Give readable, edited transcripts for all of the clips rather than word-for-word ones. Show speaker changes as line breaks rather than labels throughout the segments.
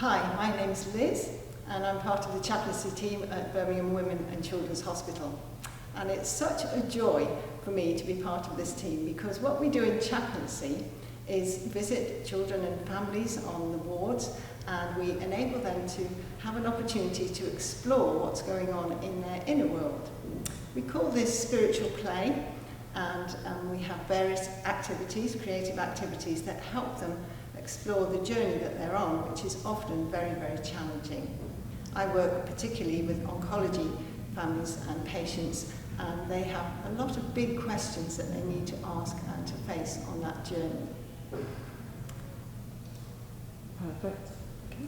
Hi, my name's Liz and I'm part of the chaplaincy team at Birmingham Women and Children's Hospital. And it's such a joy for me to be part of this team because what we do in chaplaincy is visit children and families on the wards, and we enable them to have an opportunity to explore what's going on in their inner world. We call this spiritual play, and we have various activities, creative activities that help them explore the journey that they're on, which is often very, very challenging. I work particularly with oncology families and patients, and they have a lot of big questions that they need to ask and to face on that journey.
Perfect. Okay.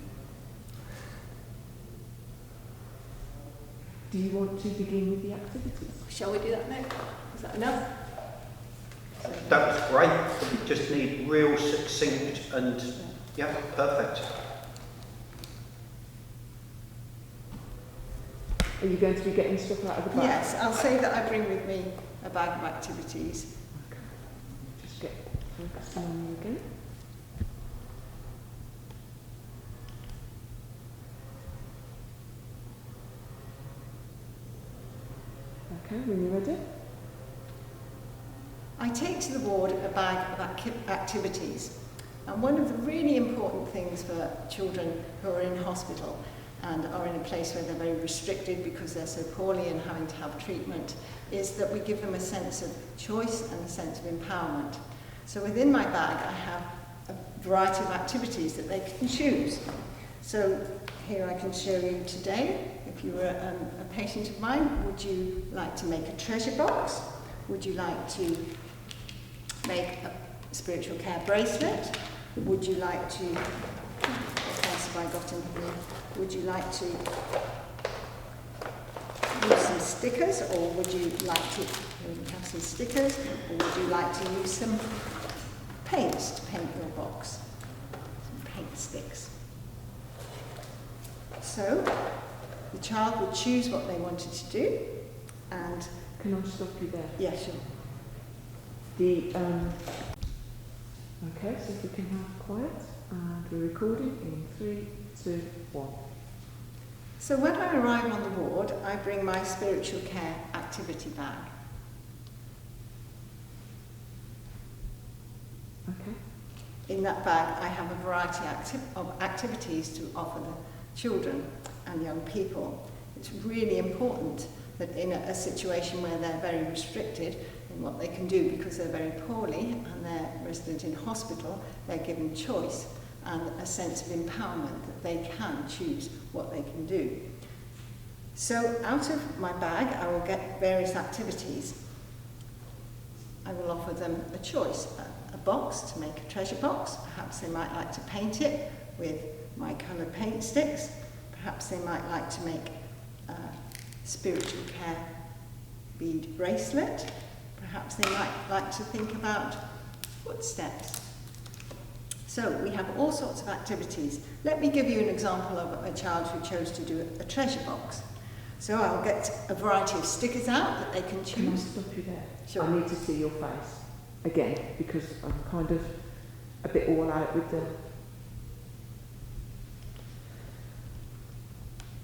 Do you want to begin with the activities?
Shall we do that now? Is that enough?
That was great. We just need real succinct and yeah, perfect.
Are you going to be getting stuff out of the bag?
Yes, I'll say that I bring with me a bag of activities.
Okay. Just get focused on you again. Okay, when you're ready.
I take to the ward a bag of activities, and one of the really important things for children who are in hospital and are in a place where they're very restricted because they're so poorly and having to have treatment is that we give them a sense of choice and a sense of empowerment. So within my bag I have a variety of activities that they can choose. So here I can show you today. If you were a patient of mine, would you like to make a treasure box? Would you like to make a spiritual care bracelet? Would you like to, what else have I got in here? Would you like to use some stickers, or would you like to have some stickers, or would you like to use some paints to paint your box? Some paint sticks. So the child would choose what they wanted to do, and
can I stop you there?
yeah, sure.
Okay, so if we can have quiet, and we're recording in 3, 2, 1.
So when I arrive on the ward, I bring my spiritual care activity bag.
Okay.
In that bag, I have a variety of activities to offer the children and young people. It's really important that in a situation where they're very restricted in what they can do because they're very poorly and they're resident in hospital, they're given choice and a sense of empowerment that they can choose what they can do. So out of my bag I will get various activities. I will offer them a choice, a box to make a treasure box. Perhaps they might like to paint it with my coloured paint sticks. Perhaps they might like to make a spiritual care bead bracelet. Perhaps they might like to think about footsteps. So we have all sorts of activities. Let me give you an example of a child who chose to do a treasure box. So I'll get a variety of stickers out that they can choose.
Can I stop you there?
Sure.
I need to see your face again because I'm kind of a bit all out with the...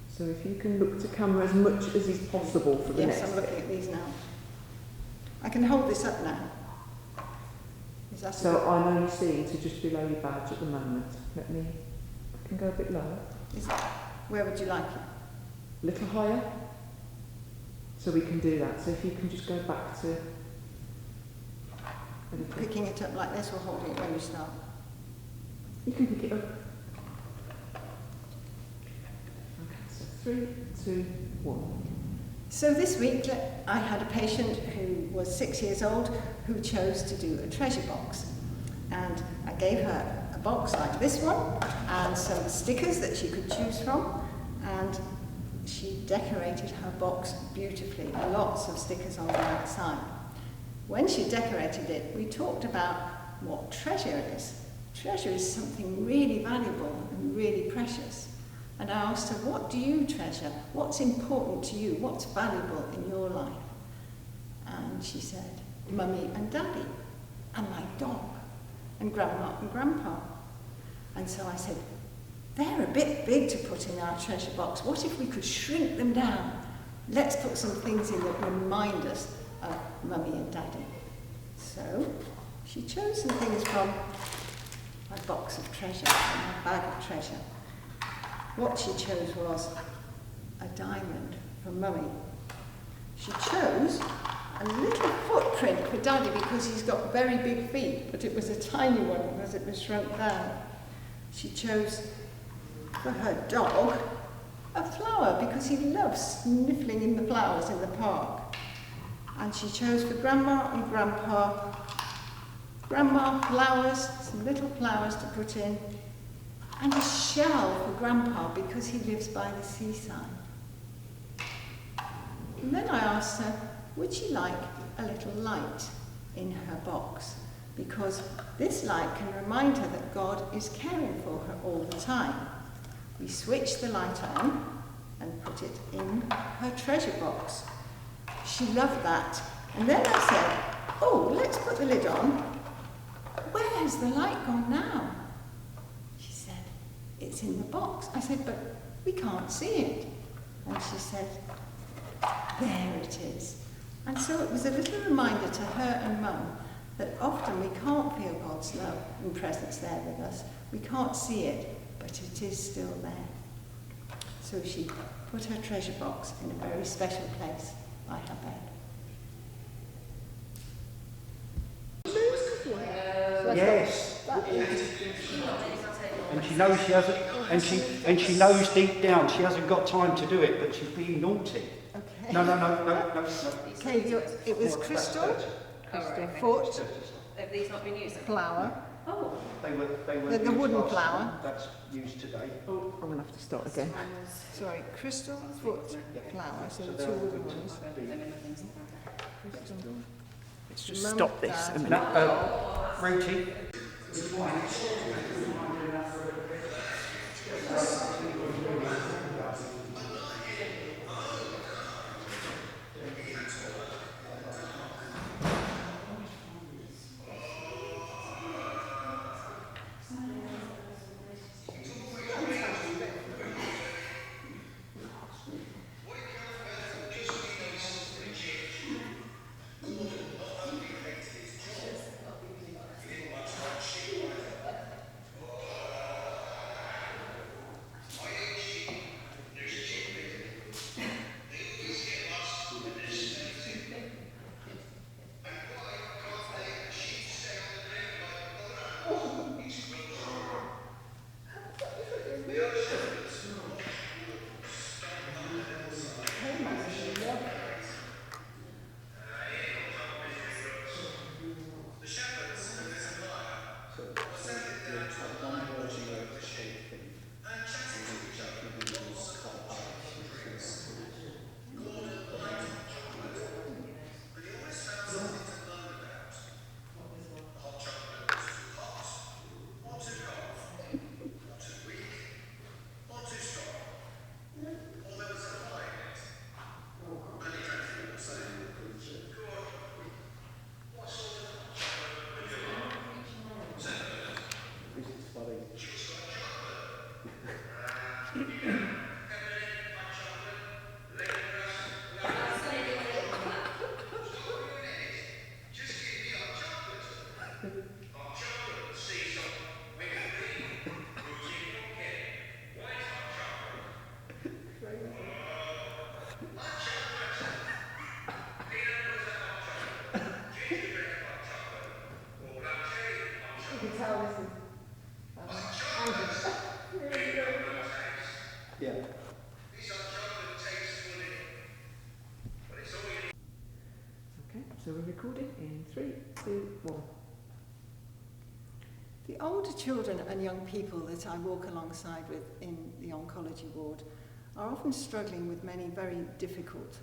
So if you can look to camera as much as is possible for the next
Yes, I'm looking at these now. I can hold this up now. Is that
so I'm only seeing to just below your badge at the moment. I can go a bit lower.
Where would you like it?
A little higher. So we can do that. So if you can just go back to...
Picking it up like this or holding it when you start?
You can pick it up. Okay, so 3, 2, 1.
So this week I had a patient who was 6 years old who chose to do a treasure box, and I gave her a box like this one and some stickers that she could choose from, and she decorated her box beautifully, lots of stickers on the outside. When she decorated it, we talked about what treasure is. Treasure is something really valuable and really precious. And I asked her, what do you treasure? What's important to you? What's valuable in your life? And she said, Mummy and Daddy, and my dog, and Grandma and Grandpa. And so I said, they're a bit big to put in our treasure box. What if we could shrink them down? Let's put some things in that remind us of Mummy and Daddy. So she chose some things from my box of treasure, from my bag of treasure. What she chose was a diamond from Mummy. She chose a little footprint for Daddy because he's got very big feet, but it was a tiny one because it was shrunk down. She chose for her dog a flower because he loves sniffling in the flowers in the park. And she chose for Grandma and Grandpa flowers, some little flowers to put in, and a shell for Grandpa because he lives by the seaside. And then I asked her, would she like a little light in her box? Because this light can remind her that God is caring for her all the time. We switched the light on and put it in her treasure box. She loved that. And then I said, oh, let's put the lid on. Where's the light gone now? She said, it's in the box. I said, but we can't see it. And she said, there it is. And so it was a little reminder to her and Mum that often we can't feel God's love and presence there with us. We can't see it, but it is still there. So she put her treasure box in a very special place by her bed.
Yes. And she knows she hasn't, and she knows deep down she hasn't got time to do it, but she's being naughty.
Okay.
No.
Okay, it was crystal, foot,
Have these not been used?
flower.
Oh.
They were
The
used
wooden
last
flower.
time. That's used today.
I'm going to have to start again.
Sorry, crystal, foot, flower. So the two wooden ones.
Let's just
Mum,
stop this
Dad.
a minute.
No, Ruthie. Yeah.
Okay, so we're recording in 3, 2, 1.
The older children and young people that I walk alongside with in the oncology ward are often struggling with many very difficult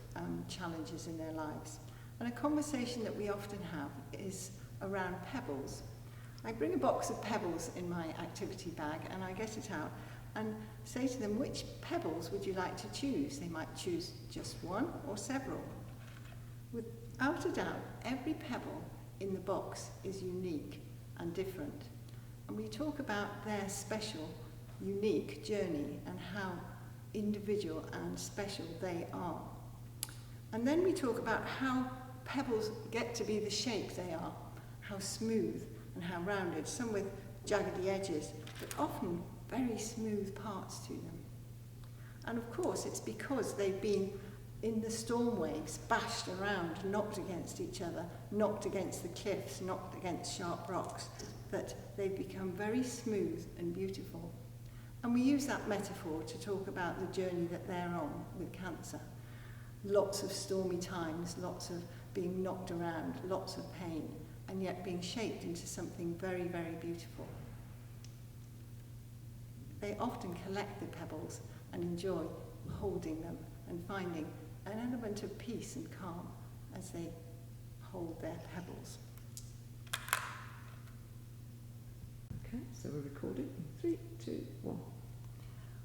challenges in their lives. And a conversation that we often have is around pebbles. I bring a box of pebbles in my activity bag and I get it out and say to them, which pebbles would you like to choose? They might choose just one or several. Without a doubt, every pebble in the box is unique and different. And we talk about their special unique journey and how individual and special they are. And then we talk about how pebbles get to be the shape they are, how smooth and how rounded, some with jaggedy edges, but often very smooth parts to them. And of course, it's because they've been in the storm waves, bashed around, knocked against each other, knocked against the cliffs, knocked against sharp rocks, that they've become very smooth and beautiful. And we use that metaphor to talk about the journey that they're on with cancer. Lots of stormy times, lots of being knocked around, lots of pain, and yet being shaped into something very, very beautiful. They often collect the pebbles and enjoy holding them and finding an element of peace and calm as they hold their pebbles.
Okay, so we're recording in 3, 2, 1.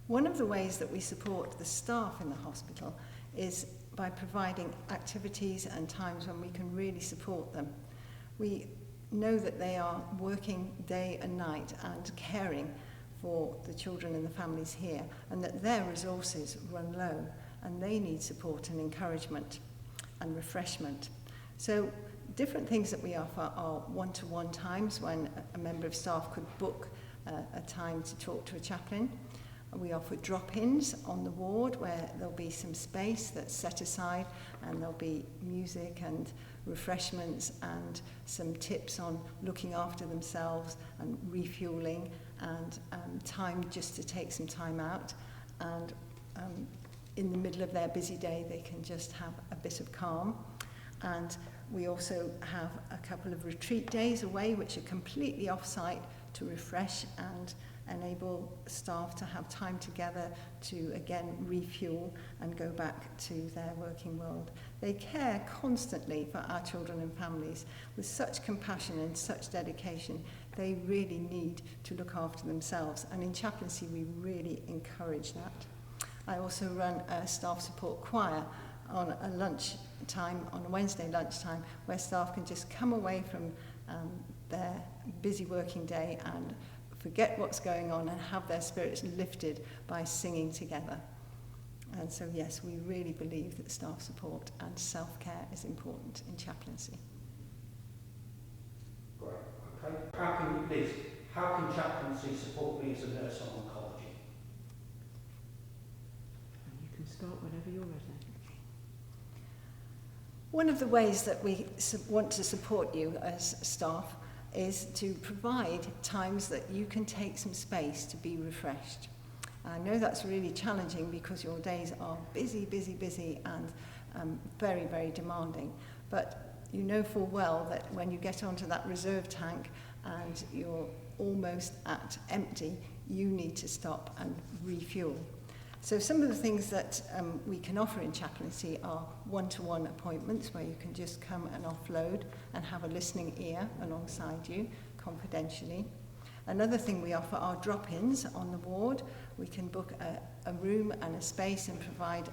One of the ways that we support the staff in the hospital is by providing activities and times when we can really support them. We know that they are working day and night and caring for the children and the families here, and that their resources run low and they need support and encouragement and refreshment. So different things that we offer are one-to-one times when a member of staff could book a time to talk to a chaplain. We offer drop-ins on the ward where there'll be some space that's set aside and there'll be music and refreshments and some tips on looking after themselves and refueling and time just to take some time out. And in the middle of their busy day, they can just have a bit of calm. And we also have a couple of retreat days away, which are completely off-site to refresh and enable staff to have time together to again refuel and go back to their working world. They care constantly for our children and families with such compassion and such dedication. They really need to look after themselves, and in chaplaincy we really encourage that. I also run a staff support choir on a lunchtime, on a Wednesday lunchtime, where staff can just come away from their busy working day and forget what's going on and have their spirits lifted by singing together. And so yes, we really believe that staff support and self-care is important in chaplaincy.
Great. Okay. How can chaplaincy support me as a nurse on oncology?
And you can start whenever you're ready.
One of the ways that we want to support you as staff is to provide times that you can take some space to be refreshed. I know that's really challenging because your days are busy, busy, busy and very, very demanding. But you know full well that when you get onto that reserve tank and you're almost at empty, you need to stop and refuel. So some of the things that we can offer in chaplaincy are one-to-one appointments where you can just come and offload and have a listening ear alongside you, confidentially. Another thing we offer are drop-ins on the ward. We can book a room and a space and provide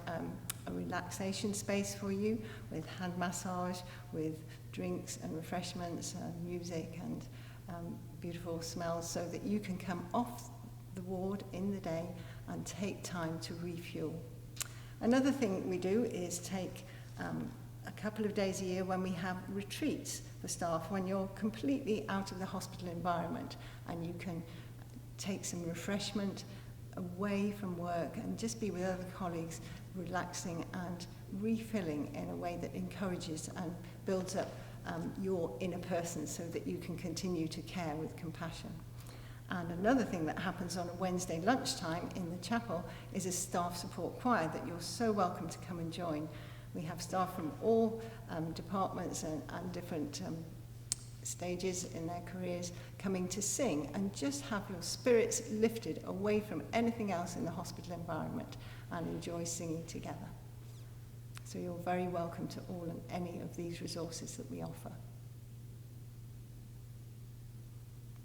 a relaxation space for you with hand massage, with drinks and refreshments and music and beautiful smells so that you can come off the ward in the day and take time to refuel. Another thing we do is take a couple of days a year when we have retreats for staff, when you're completely out of the hospital environment and you can take some refreshment away from work and just be with other colleagues, relaxing and refilling in a way that encourages and builds up your inner person so that you can continue to care with compassion. And another thing that happens on a Wednesday lunchtime in the chapel is a staff support choir that you're so welcome to come and join. We have staff from all departments and different stages in their careers coming to sing and just have your spirits lifted away from anything else in the hospital environment and enjoy singing together. So you're very welcome to all and any of these resources that we offer.